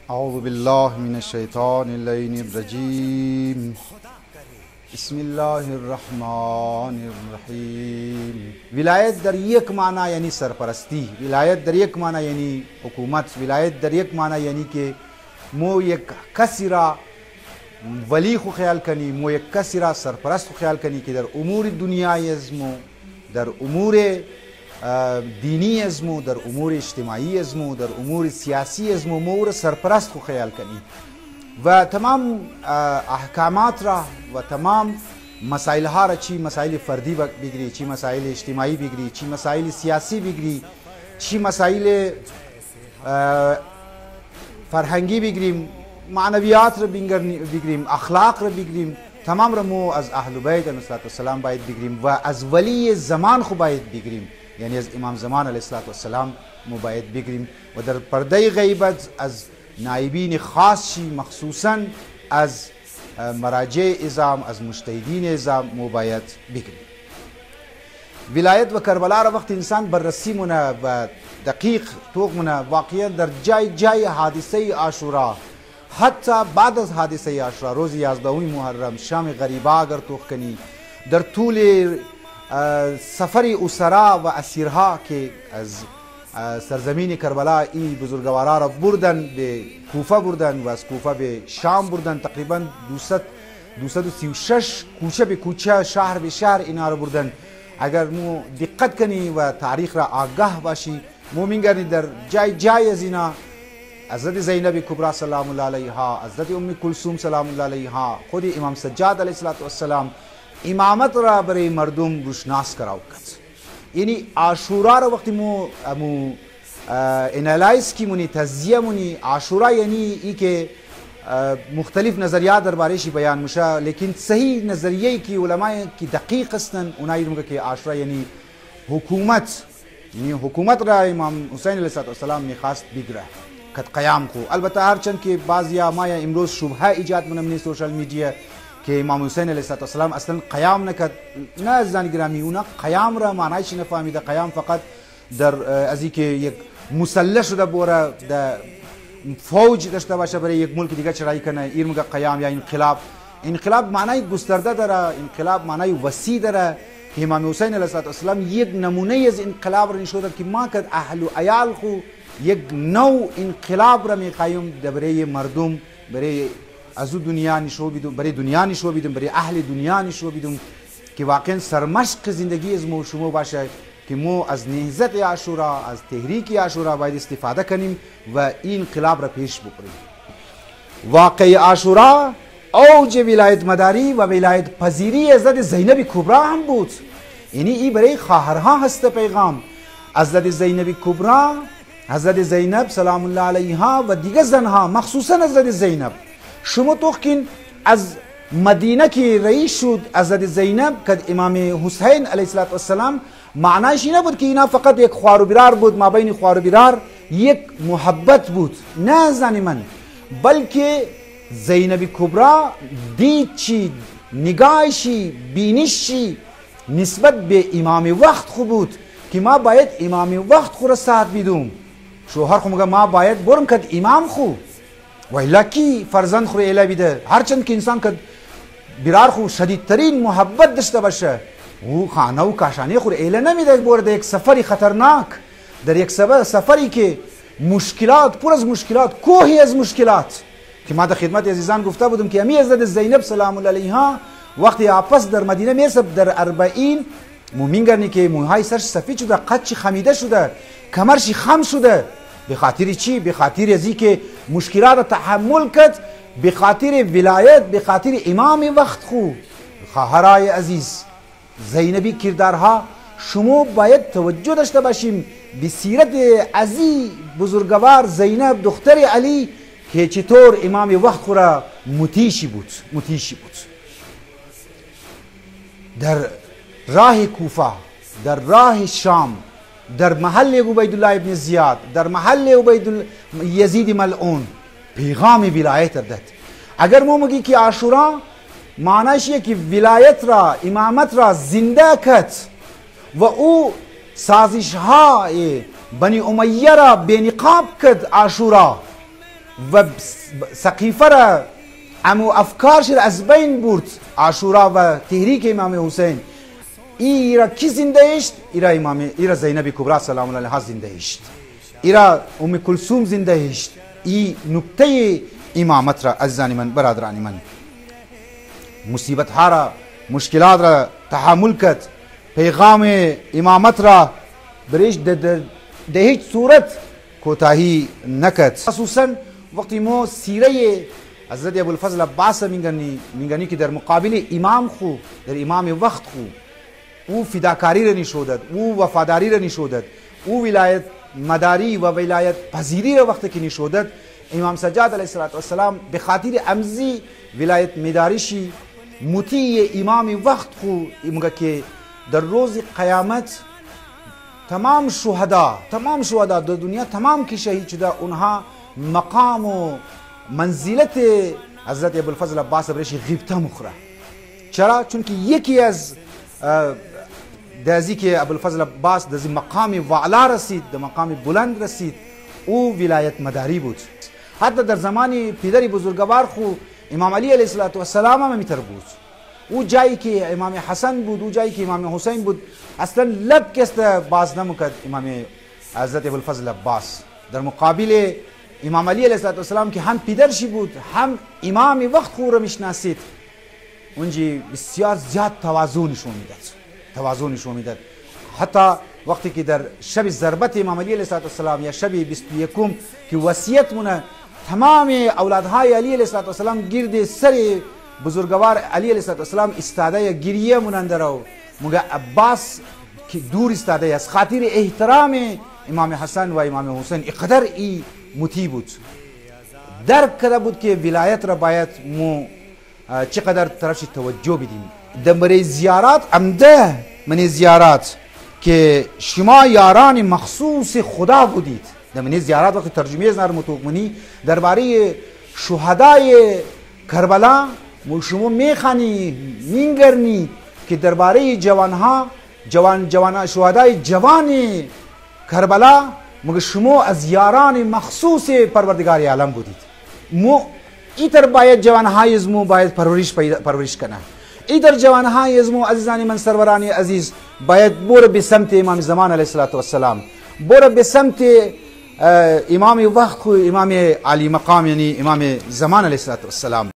اعوذ بالله من الشیطان اللعین الرجیم. بسم الله الرحمن الرحیم. ولایت در یک معنی یعنی سرپرستی، ولایت در یک معنی یعنی حکومت، ولایت در یک معنی یعنی که مو یک کسی را ولی خو خیال کنی، مو یک کسی را سرپرست خو خیال کنی که در امور دنیای ازمو، در امور دینی ازمو، در امور اجتماعی ازمو، در امور سیاسی ازمو مو سرپرست خو خیال کنی و تمام احکامات را و تمام مسائل ها را، چی مسائل فردی بگیری، چی مسائل اجتماعی بگیری، چی مسائل سیاسی بگیری، چی مسائل فرهنگی بگیریم، معنویات را بگیریم، اخلاق را بگیریم، تمام را مو از اهل بیت علیهم السلام باید بگیریم و از ولی زمان خو باید بگیریم، یعنی از امام زمان علیه السلام مو باید بگیریم و در پرده غیبت از نایبین خاص شی، مخصوصا از مراجع ازام، از مجتهدین ازام مو باید بگیریم. ولایت و کربلا را وقت انسان بررسی مونه و دقیق توق مونه، واقعا در جای حادثه عاشورا، حتی بعد از حادثه عاشورا روز 11 محرم شام غریبه اگر توق کنی، در طول سفر اسرا و اسیرها که از سرزمین کربلا این بزرگوارا را بردن به کوفه بردن و از کوفه به شام بردن، تقریبا 236 کوچه به کوچه، شهر به شهر اینا را بردن. اگر مو دقت کنی و تاریخ را آگاه باشی مو می‌گردی در جای از اینا حضرت زینب کبری سلام الله علیها، حضرت ام کلثوم سلام الله علیها، خود امام سجاد علیه السلام امامت را برای مردم روشناس کراو کرد. یعنی عاشورا را وقتی مو انالایز کی مونی، تجزیه مونی، عاشورا یعنی ای که مختلف نظریات درباره‌اش بیان میشه، لیکن صحیح نظریه‌ای که علماء کی دقیق هستن اونایی میگه که عاشورا یعنی حکومت، یعنی حکومت را امام حسین علیه السلام میخواست بگیره کد قیام کو. البته هرچند که بعضیا ما امروز شبهه ایجاد منم سوشال میدیا که امام حسین علیه السلام اصلا قیام نکرد. نه عزیزان گرامی، اونا قیام را معنیش نفهمیده. قیام فقط در از اینکه یک مسلح شده بوره، در فوج داشته باشه برای یک ملک دیگه چرایی کنه، این میگه قیام یا انقلاب. انقلاب معنی گسترده داره، انقلاب معنی وسیع داره که امام حسین علیه السلام یک نمونه از انقلاب را نشون داد که ما کد اهل و عیال خو یک نوع انقلاب را میخوایم برای مردم، برای از دنیا نشو بیدم، برای دنیا نشو بیدم، برای اهل دنیا نشو بیدم که واقعا سرمشق زندگی از مو شما باشه که مو از نهضت عاشورا، از تحریک عاشورا باید استفاده کنیم و این انقلاب را پیش ببریم. واقع عاشورا اوج ولایت مداری و ولایت پذیری حضرت زینب کبری هم بود. یعنی این برای خواهرها هست پیغام. حضرت زینب کبری، حضرت زینب سلام الله علیها و دیگر زنها، مخصوصا حضرت زینب، شما توقین از مدینه که رئیس شد حضرت زینب که امام حسین علیه السلام، معنیش این نبود که اینا فقط یک خوار و برار بود، ما بین خوار و برار یک محبت بود، نه زن من، بلکه زینب کبری دید چی، نگاهشی، بینشی نسبت به امام وقت خوب بود که ما باید امام وقت خو را ساعت بیدوم. شوهر خو میگه ما باید برم کد امام خو و الا کی فرزند خو اله بیده. هرچند که انسان که برار خو شدیدترین محبت داشته باشه، او خانه و کاشانه خو اله نمیده برده یک سفری خطرناک، در یک سفری که مشکلات، پر از مشکلات، کوهی از مشکلات، که ما در خدمت عزیزان گفته بودم که امی حضرت زینب سلام الله علیها وقتی آپس در مدینه میرسه در 40 مومینگرنی که موهای سرش سفید شده، قدش خمیده شده، کمرش خم شده. به خاطر چی؟ به خاطر ازی که مشکلات تحمل کرد، به خاطر ولایت، به خاطر امام وقت خو. خواهرای عزیز، زینبی کردارها شما باید توجه داشته باشیم به سیرت عزیز بزرگوار زینب دختر علی که چطور امام وقت خو را مطیعی بود. در راه کوفه، در راه شام، در محل عبیدالله ابن زیاد، در محل یزید ملعون پیغام ولایت داد. اگر ما میگی که عاشورا معنیش که ولایت را، امامت را زنده کرد و او سازش های بنی امیه را بینقاب کرد عاشورا و سقیفه را امو افکارش را از بین برد عاشورا و تحریک امام حسین. ایرا کی زنده است؟ ایرا زینب کبرا سلام الله علیها زنده است، ایرا ام کلثوم زنده است. ای نکته امامت را عزیزان من، برادران من، مصیبت ها را، مشکلات را تحمل کرد، پیغام امامت را برش در هیچ صورت کوتاهی نکرد. خصوصا وقتی ما سیره حضرت ابوالفضل عباس میگنی که در مقابل امام خو، در امام وقت خو او فداکاری را نشودد، او وفاداری را نشودد، او ولایت مداری و ولایت پذیری را وقتی که نشودد، امام سجاد علیه السلام به خاطر امزی ولایت مداریشی مطیع امام وقت خو میگه که در روز قیامت تمام شهدا در دنیا تمام که شهید شده اونها مقام و منزلت حضرت ابوالفضل عباس برش غیبته مخوره. چرا؟ چون که یکی از دازی که ابوالفضل عباس دازی مقام والا رسید، در مقام بلند رسید، او ولایت مداری بود. حتی در زمان پدر بزرگوار خو امام علی علیه السلام هم میتر بود. او جایی که امام حسن بود، او جایی که امام حسین بود، اصلا لب کست باز نمکد امام حضرت ابوالفضل عباس در مقابل امام علی علیه السلام که هم پدرشی بود هم امام وقت خو را میشناسید. اونجی بسیار زیاد تواضع نشون میداد. حتی وقتی که در شب ضربت امام علی علیه السلام یا شب 21 که وصیت مونه تمام اولادهای علی علیه السلام گرد سر بزرگوار علی علیه السلام استاده گریه موننده رو مگه عباس که دور استاده از خاطر احترام امام حسن و امام حسین اقدر ای مطیع بود، درک کرده بود که ولایت را باید مو چقدر طرفش توجه بدیم. در زیارات عمده من زیارات که شما یاران مخصوص خدا بودید، در من زیارات وقتی ترجمه از نار متوقمنی درباره شهدای کربلا شما میخوانی مینگرنی که درباره جوان شهدای جوان کربلا مگه شما از یاران مخصوص پروردگار عالم بودید. مو ایتر باید جوانهای ازمو باید پرورش کنه. ایتر جوانهای ازمو عزیزانی من سروران عزیز باید بور به سمت امام زمان علیه السلام، بور به سمت امام وقت و امام علی مقام یعنی امام زمان علیه السلام.